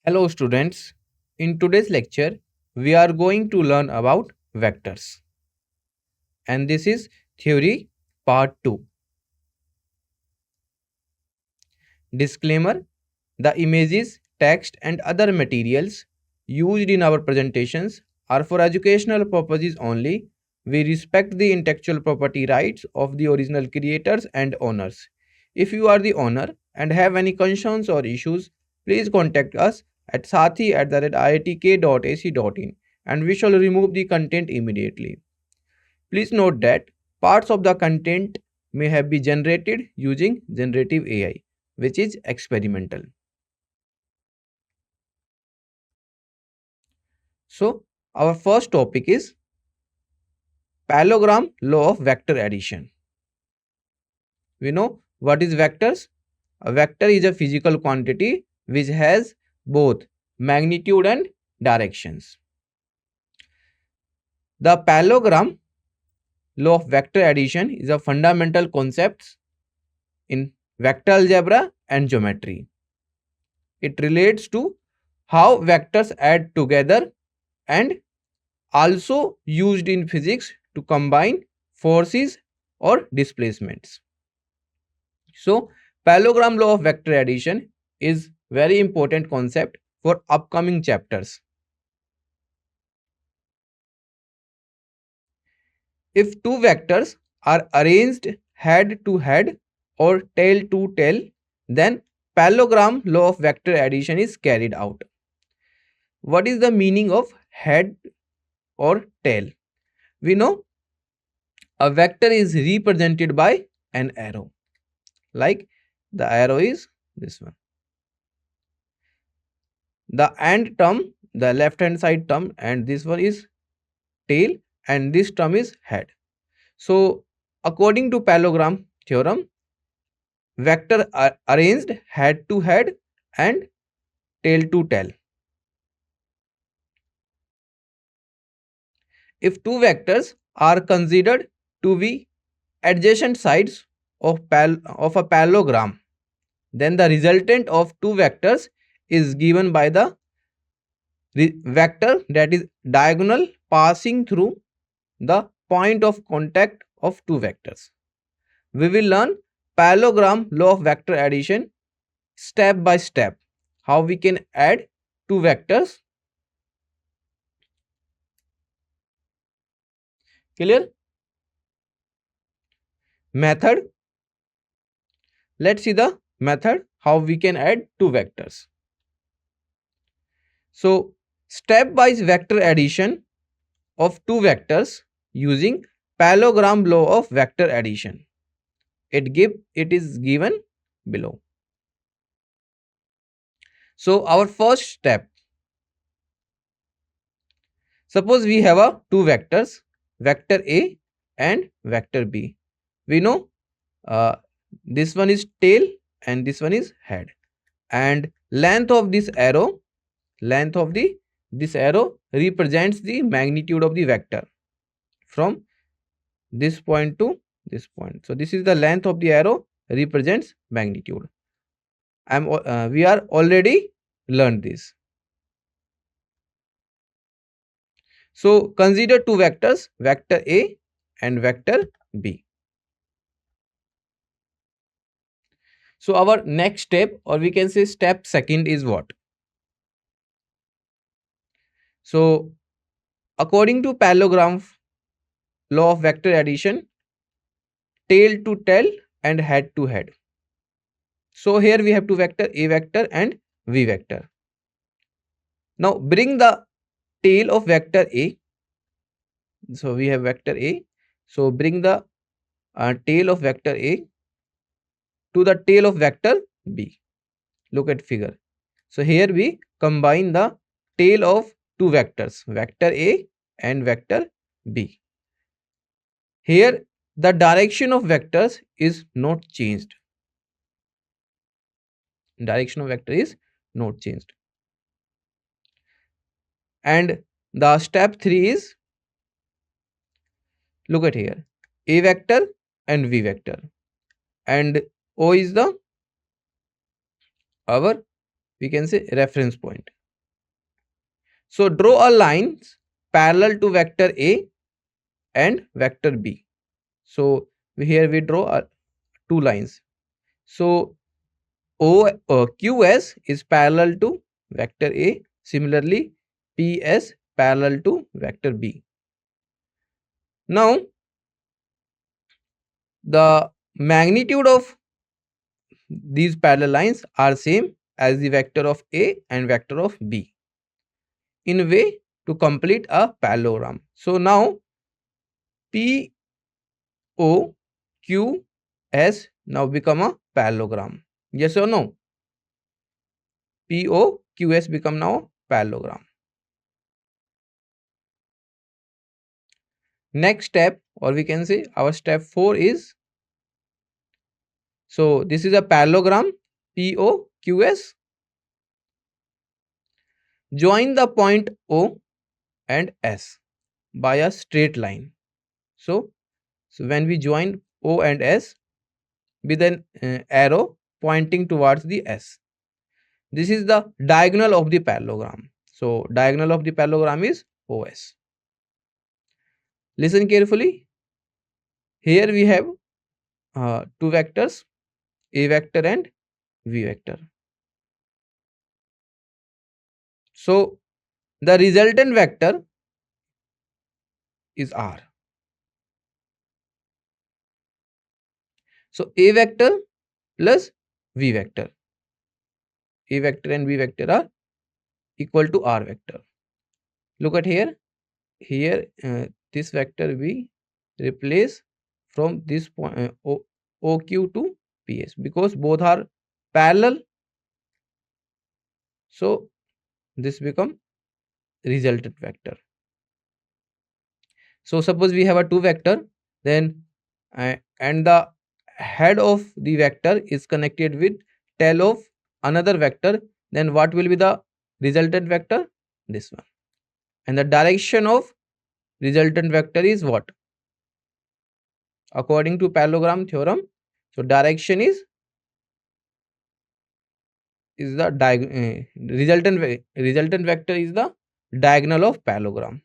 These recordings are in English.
Hello students, in today's lecture we are going to learn about vectors and this is theory part 2. Disclaimer: the images, text and other materials used in our presentations are for educational purposes only. We respect the intellectual property rights of the original creators and owners. If you are the owner and have any concerns or issues, please contact us at sathee@iitk.ac.in and we shall remove the content immediately. Please note that parts of the content may have been generated using generative AI, which is experimental. So, our first topic is parallelogram law of vector addition. We know what is vectors. A vector is a physical quantity which has both magnitude and directions. The parallelogram law of vector addition is a fundamental concept in vector algebra and geometry. It relates to how vectors add together and also used in physics to combine forces or displacements. So, parallelogram law of vector addition is very important concept for upcoming chapters. If two vectors are arranged head to head or tail to tail, then parallelogram law of vector addition is carried out. What is the meaning of head or tail? We know a vector is represented by an arrow, like the arrow is this one. The and term, the left hand side term, and this one is tail and this term is head. So according to parallelogram theorem, vector are arranged head to head and tail to tail. If two vectors are considered to be adjacent sides of a parallelogram, then the resultant of two vectors is given by the vector that is diagonal passing through the point of contact of two vectors. We will learn parallelogram law of vector addition step by step, how we can add two vectors. Clear? Method. Let's see the method how we can add two vectors. So, stepwise vector addition of two vectors using parallelogram law of vector addition. It is given below. So, our first step. Suppose we have two vectors, vector A and vector B. We know this one is tail and this one is head, and length of this arrow represents the magnitude of the vector from this point to this point. So this is the length of the arrow represents magnitude. We are already learned this. So consider two vectors, vector A and vector B. So our next step, or we can say step second, is what? So according to parallelogram law of vector addition, tail to tail and head to head. So here we have two vector, A vector and V vector. Now bring the tail of vector A. So we have vector A. So bring the tail of vector A to the tail of vector B. Look at figure. So here we combine the tail of two vectors, vector A and vector B. Here the direction of vectors is not changed. Direction of vector is not changed. And the step 3 is, look at here, A vector and V vector, and O is the our we can say reference point. So draw a line parallel to vector A and vector B. So here we draw two lines. So QS is parallel to vector A. Similarly, PS parallel to vector B. Now, the magnitude of these parallel lines are same as the vector of A and vector of B in a way to complete a parallelogram. So now P O Q S now become a parallelogram. Yes or no? P O Q S become now a parallelogram. Next step, or we can say our step 4 is, so this is a parallelogram P O Q S. Join the point O and S by a straight line. So when we join O and S with an arrow pointing towards the S, this is the diagonal of the parallelogram. So diagonal of the parallelogram is OS. Listen carefully. Here we have two vectors, A vector and V vector. So the resultant vector is R. So A vector plus V vector. A vector and V vector are equal to R vector. Look at here. Here this vector we replace from this point OQ to PS because both are parallel. So this become resultant vector. So suppose we have a two vector, then and the head of the vector is connected with tail of another vector, then what will be the resultant vector? This one. And the direction of resultant vector is what? According to parallelogram theorem, so direction is the resultant vector is the diagonal of parallelogram.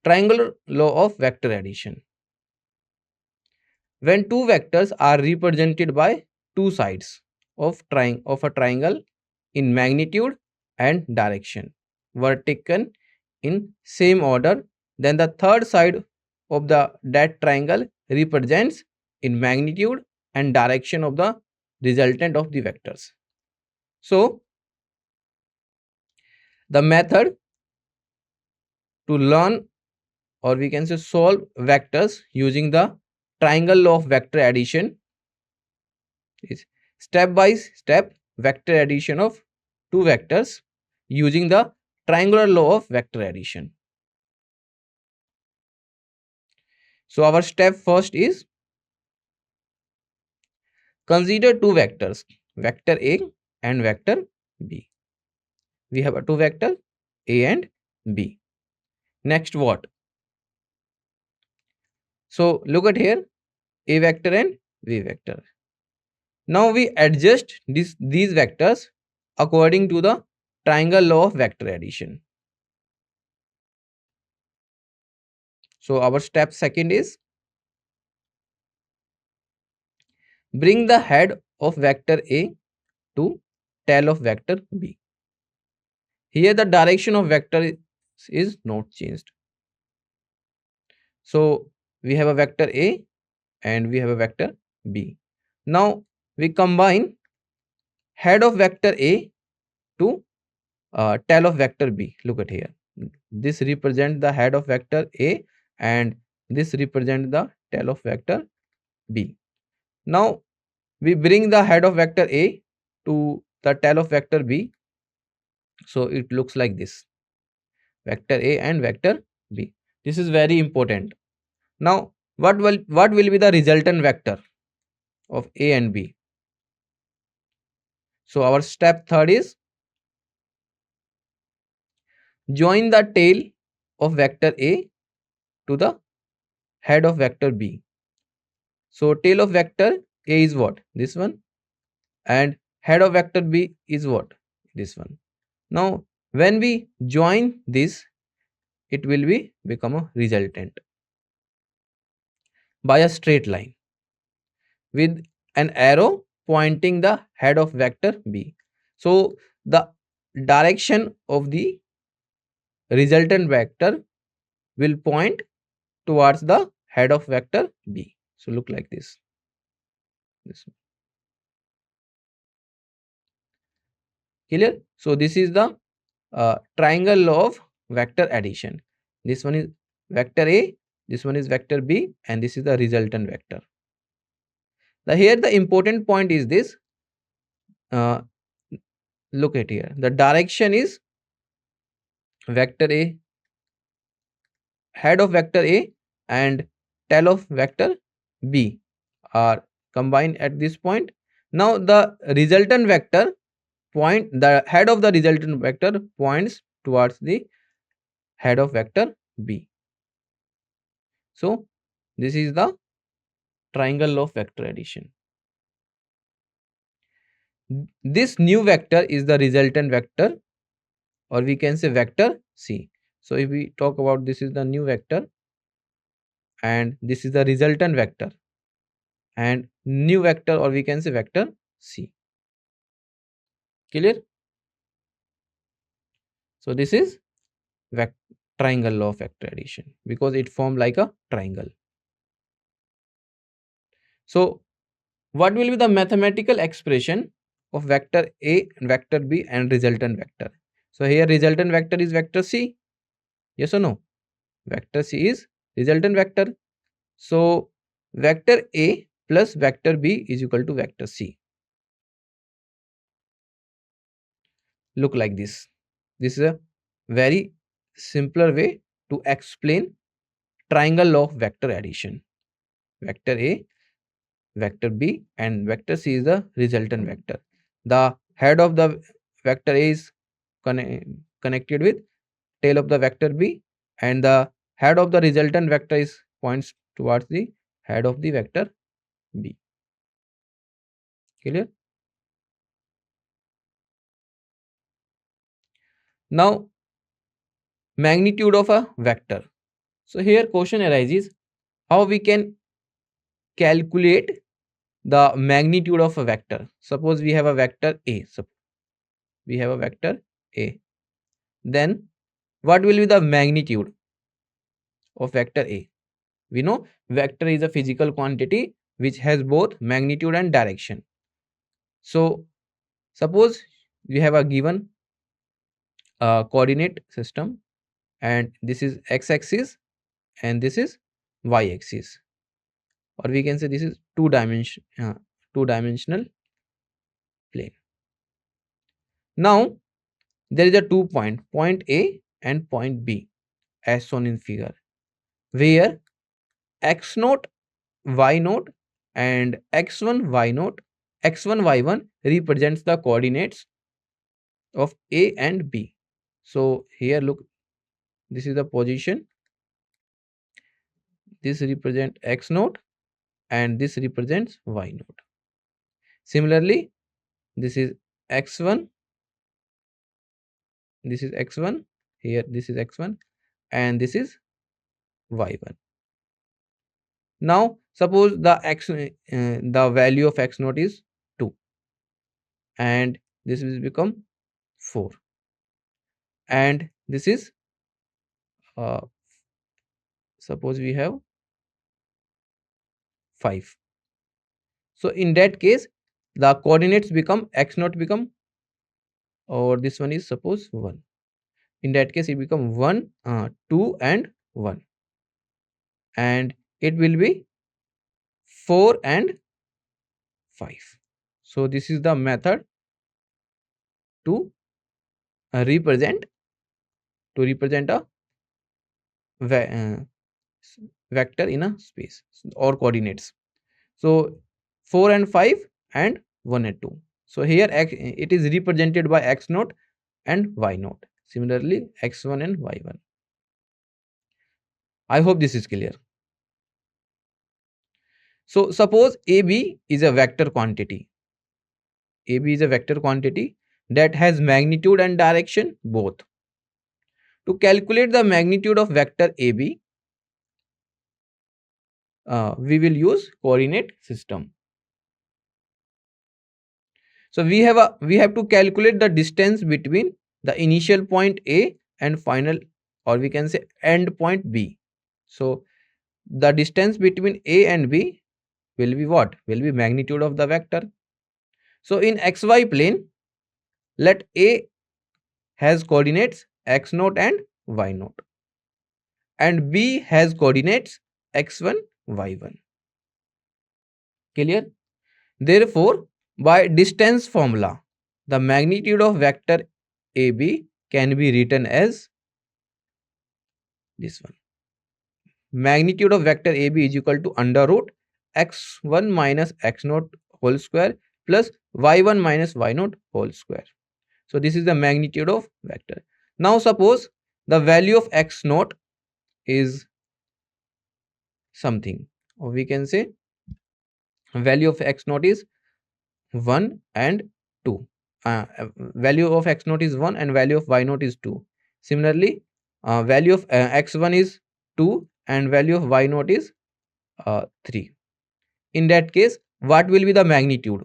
Triangular law of vector addition. When two vectors are represented by two sides of a triangle in magnitude and direction were taken in same order, then the third side of that triangle represents in magnitude and direction of the resultant of the vectors. So the method to learn, or we can say solve vectors using the triangle law of vector addition is step by step vector addition of two vectors using the triangular law of vector addition. So our step first is consider two vectors, vector A and vector B. We have a two vector A and B. Next what? So look at here, A vector and V vector. Now we adjust these vectors according to the triangle law of vector addition. So our step second is bring the head of vector A to tail of vector B. Here the direction of vector is not changed. So we have a vector A and we have a vector B. Now we combine head of vector A to tail of vector B. Look at here. This represents the head of vector A and this represents the tail of vector B. Now we bring the head of vector A to the tail of vector B. So it looks like this, vector A and vector B. This is very important. Now what will be the resultant vector of A and B? So our step third is join the tail of vector A to the head of vector B. So tail of vector A is what? This one. and head of vector B is what? This one. Now when we join this, it will be become a resultant by a straight line with an arrow pointing the head of vector B. So the direction of the resultant vector will point towards the head of vector B. So look like this. Clear? So this is the triangle law of vector addition. This one is vector A, this one is vector B, and this is the resultant vector. Here the important point is this. Look at here. The direction is vector A, head of vector A and tail of vector B are combined at this point. Now the resultant vector the head of the resultant vector points towards the head of vector B. So this is the triangle law of vector addition. This new vector is the resultant vector, or we can say vector C. So if we talk about, this is the new vector and this is the resultant vector, and new vector, or we can say vector C. Clear? So this is triangle law of vector addition because it formed like a triangle. So what will be the mathematical expression of vector A, vector B and resultant vector? So here resultant vector is vector C. Yes or no? Vector C is resultant vector. So vector A plus vector B is equal to vector C. Look like this. This is a very simpler way to explain triangle law of vector addition. Vector A, vector B and vector C is the resultant vector. The head of the vector A is connected with tail of the vector B, and the head of the resultant vector is points towards the head of the vector B. Clear? Now magnitude of a vector. So here question arises, how we can calculate the magnitude of a vector. Suppose we have a vector A. So we have a vector A. Then what will be the magnitude of vector A? We know vector is a physical quantity which has both magnitude and direction. So suppose we have a given coordinate system, and this is x-axis and this is y-axis, or we can say this is two-dimensional plane. Now there is a point A and point B as shown in figure, where x naught, y naught and x1, y naught, x1, y1 represents the coordinates of A and B. So here look, this is the position, this represents x naught and this represents y naught. Similarly, this is x1, this is x1, here this is x1 and this is y1. Now suppose the value of x naught is 2 and this will become 4, and this is uh, suppose we have 5. So in that case the coordinates become x naught become, or this one is suppose 1. In that case it become 1, 2 and 1, and it will be 4 and 5. So this is the method to represent a vector in a space or coordinates. So 4 and 5 and 1 and 2. So here it is represented by x naught and y naught. Similarly x1 and y1. I hope this is clear. So suppose AB is a vector quantity. AB is a vector quantity that has magnitude and direction both. To calculate the magnitude of vector AB, we will use coordinate system. So we have to calculate the distance between the initial point A and final, or we can say end point B. So the distance between A and B will be what? Will be magnitude of the vector. So in xy plane, let A has coordinates x naught and y naught, and B has coordinates x1, y1. Clear? Therefore, by distance formula, the magnitude of vector AB can be written as this one. Magnitude of vector AB is equal to under root x1 minus x naught whole square plus y1 minus y naught whole square. So this is the magnitude of vector. Now suppose the value of x naught is something, or we can say value of x naught is 1 and 2. Value of x naught is 1 and value of y naught is 2. Similarly, value of x1 is 2 and value of y naught is 3. In that case, what will be the magnitude?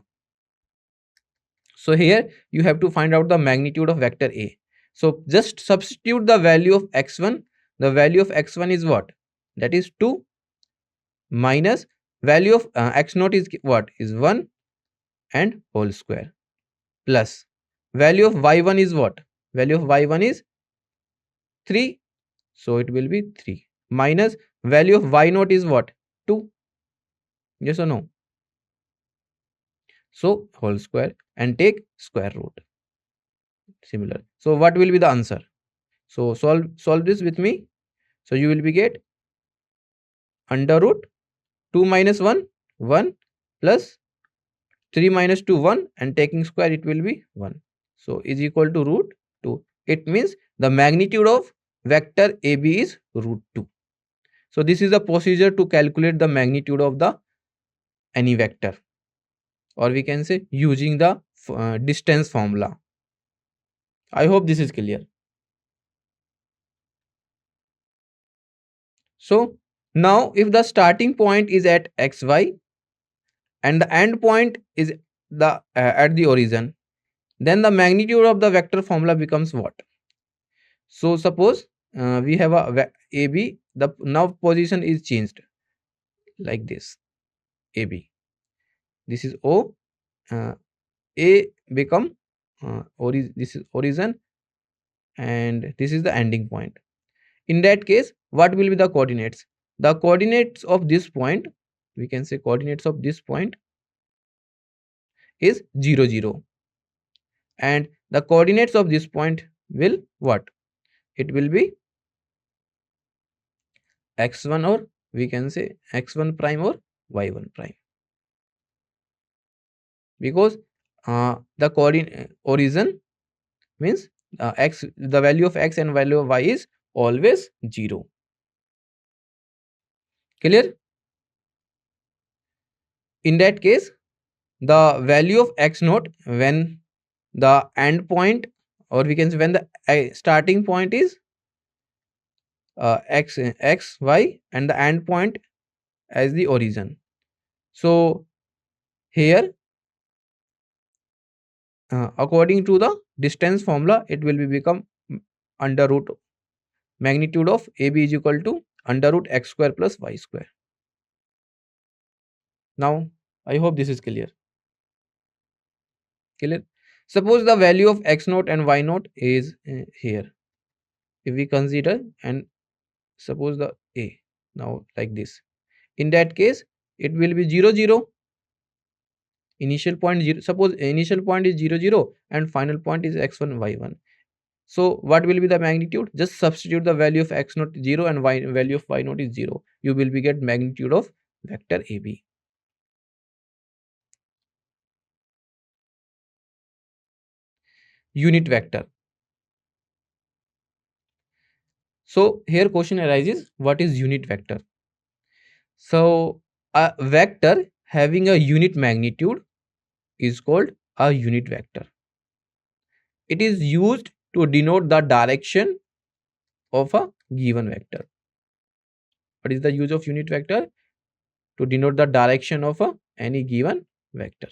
So here you have to find out the magnitude of vector A. So just substitute the value of x1. The value of x1 is what? That is 2 minus value of x naught is what? Is 1 and whole square plus value of y1 is what? Value of y1 is 3. So it will be 3 minus value of y naught is what? 2. Yes or no? So whole square and take square root. Similar. So what will be the answer? So solve this with me. So you will be get under root 2 minus 1, 1 plus 3 minus 2, 1, and taking square it will be 1. So is equal to root 2. It means the magnitude of vector AB is root 2. So this is the procedure to calculate the magnitude of the any vector, or we can say using the distance formula. I hope this is clear. So now if the starting point is at xy and the end point is the at the origin, then the magnitude of the vector formula becomes what? So suppose we have a AB, the now position is changed like this. AB, this is O, A become this is origin and this is the ending point. In that case, what will be the coordinates? The coordinates of this point, we can say coordinates of this point is 0, 0, and the coordinates of this point will what? It will be x1, or we can say x1 prime or y1 prime, because the coordinate origin means x, the value of x and value of y is always 0. Clear? In that case, the value of x naught when the end point, or we can say when the starting point is x y and the end point as the origin. So here according to the distance formula, it will be become under root magnitude of AB is equal to under root x square plus y square. Now I hope this is clear. Clear? Suppose the value of x naught and y naught is here. If we consider and suppose the A now like this, in that case it will be 0, 0. Initial point 0. Suppose initial point is 0, 0 and final point is x1, y1. So what will be the magnitude? Just substitute the value of x naught 0 and value of y naught is 0. You will be get magnitude of vector AB. Unit vector. So here question arises, what is unit vector? So a vector having a unit magnitude is called a unit vector. It is used to denote the direction of a given vector. What is the use of unit vector? To denote the direction of any given vector.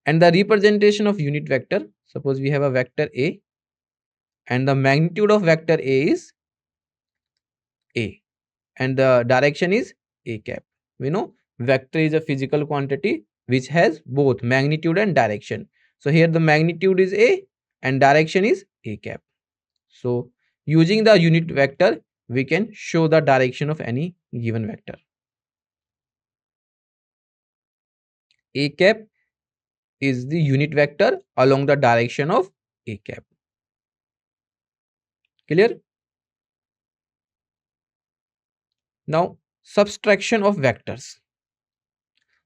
And the representation of unit vector, suppose we have a vector A and the magnitude of vector A is A and the direction is A cap. We know vector is a physical quantity which has both magnitude and direction. So here the magnitude is A and direction is A cap. So using the unit vector, we can show the direction of any given vector. A cap is the unit vector along the direction of A cap. Clear? Now, subtraction of vectors.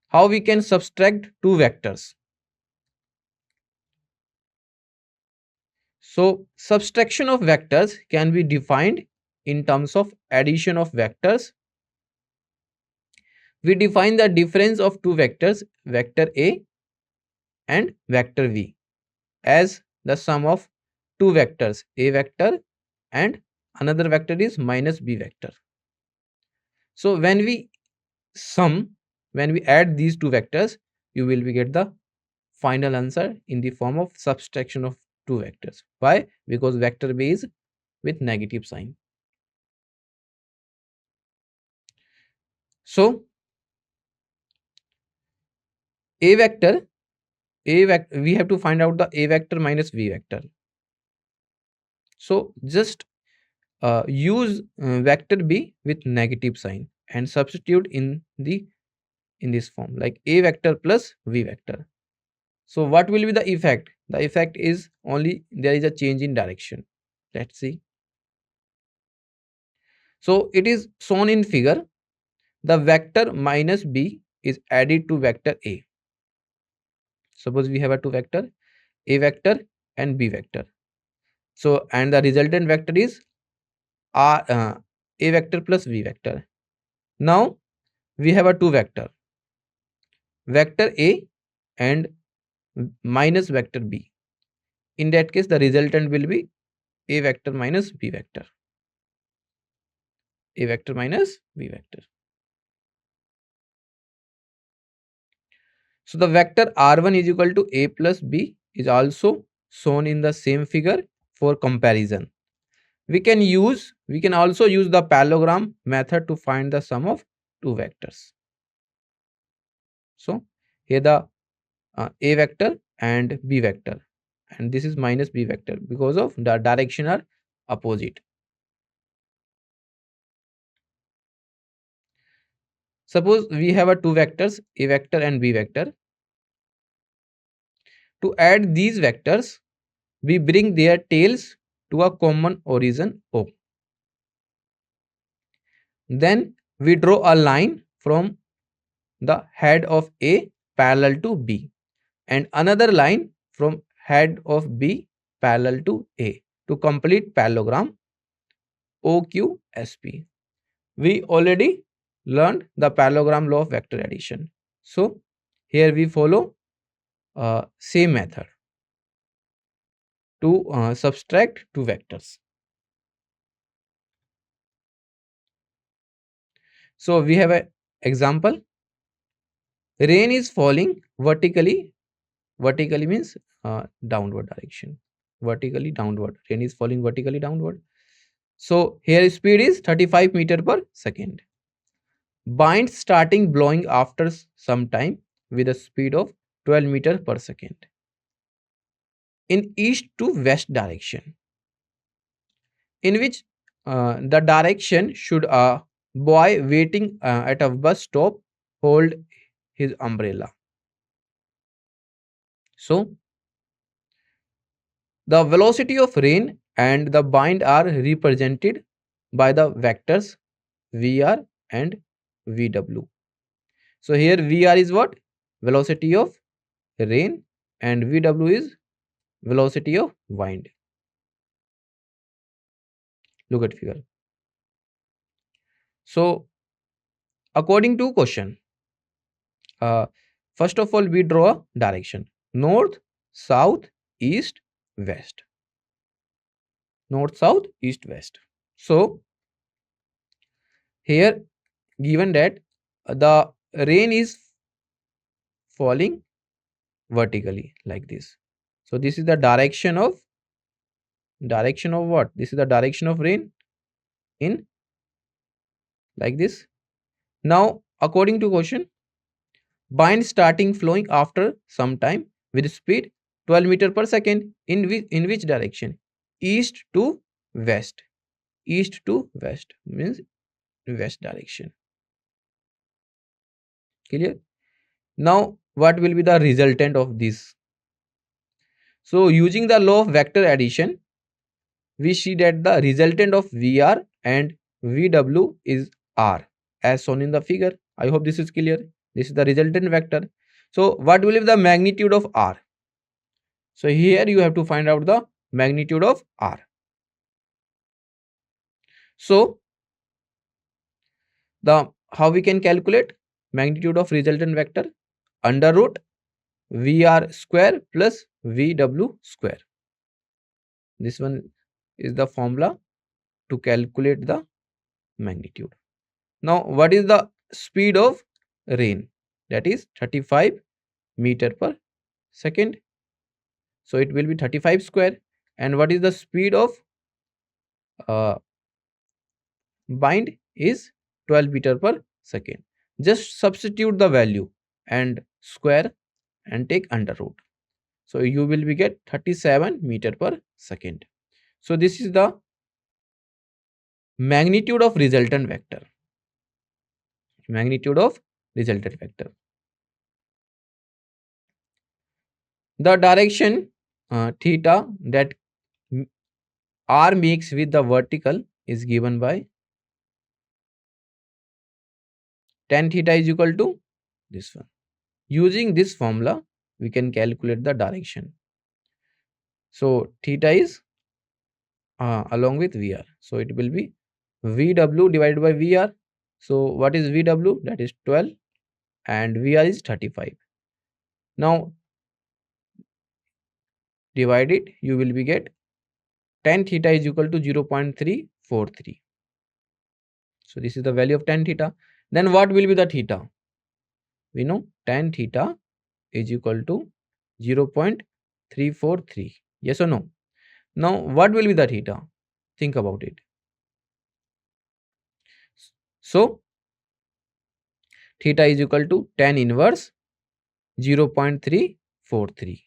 How we can subtract two vectors? So, subtraction of vectors can be defined in terms of addition of vectors. We define the difference of two vectors, vector A and vector V, as the sum of two vectors, A vector and another vector is minus B vector. So, when we add these two vectors, you will get the final answer in the form of subtraction of two vectors. Why? Because vector B is with negative sign. So we have to find out the A vector minus V vector. So just use vector B with negative sign and substitute in this form, like A vector plus V vector. So what will be the effect? The effect is only there is a change in direction. Let's see. So it is shown in figure. The vector minus B is added to vector A. Suppose we have a two vector, A vector and B vector. So and the resultant vector is A vector plus V vector. Now we have a two vector, vector A and minus vector B. In that case, the resultant will be A vector minus B vector. A vector minus B vector. So the vector R1 is equal to A plus B is also shown in the same figure for comparison. We can also use the parallelogram method to find the sum of two vectors. So here the A vector and B vector, and this is minus B vector because of the direction are opposite. Suppose we have a two vectors, A vector and B vector. To add these vectors, we bring their tails to a common origin O. Then we draw a line from the head of A parallel to B and another line from head of B parallel to A to complete parallelogram OQSP. We already learned the parallelogram law of vector addition. So here we follow same method to subtract two vectors. So we have an example. Rain is falling vertically. Vertically means downward direction. Vertically downward. Rain is falling vertically downward. So here speed is 35 meter per second. Wind starting blowing after some time with a speed of 12 meter per second in east to west direction, in which the direction should a boy waiting at a bus stop hold his umbrella. So the velocity of rain and the wind are represented by the vectors VR and VW. So here VR is what? Velocity of rain and VW is velocity of wind. Look at figure. So according to question, First of all, we draw a direction: north, south, east, west. North, south, east, west. So here given that the rain is falling vertically like this. So this is the direction of what? This is the direction of rain in like this. Now according to question, bind starting flowing after some time with speed 12 meter per second in which direction? East to west. East to west means west direction. Clear? Now what will be the resultant of this? So using the law of vector addition, we see that the resultant of VR and VW is R as shown in the figure. I hope this is clear. This is the resultant vector. So what will be the magnitude of R? So here you have to find out the magnitude of R. So the how we can calculate magnitude of resultant vector? Under root VR square plus VW square. This one is the formula to calculate the magnitude. Now what is the speed of rain? That is 35 meter per second. So it will be 35 square. And what is the speed of uh, bind is 12 meter per second. Just substitute the value and square and take under root. So you will be get 37 meter per second. So this is the magnitude of resultant vector. Magnitude of resultant vector. The direction theta that R makes with the vertical is given by tan theta is equal to this one. Using this formula, we can calculate the direction. So theta is along with VR. So it will be VW divided by VR. So what is VW? That is 12 and VR is 35. Now divide it, you will be get tan theta is equal to 0.343. So this is the value of tan theta. Then what will be the theta? We know tan theta is equal to 0.343. Yes or no? Now what will be the theta? Think about it. So theta is equal to tan inverse 0.343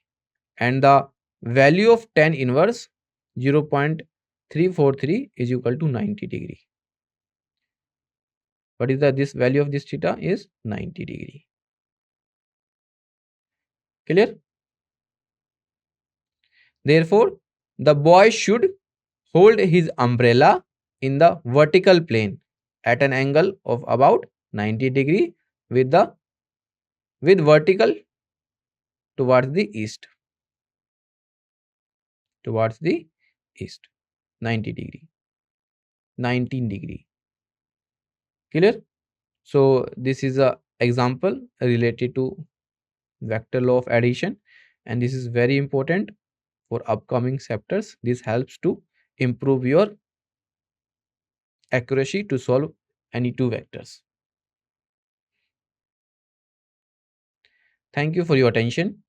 and the value of tan inverse 0.343 is equal to 90 degree. What is the this value of this theta is 90 degree. Clear? Therefore, the boy should hold his umbrella in the vertical plane at an angle of about 90 degree with vertical towards the east. Towards the east. 90 degree. 19 degree. Clear? So this is a example related to vector law of addition, and this is very important for upcoming chapters. This helps to improve your accuracy to solve any two vectors. Thank you for your attention.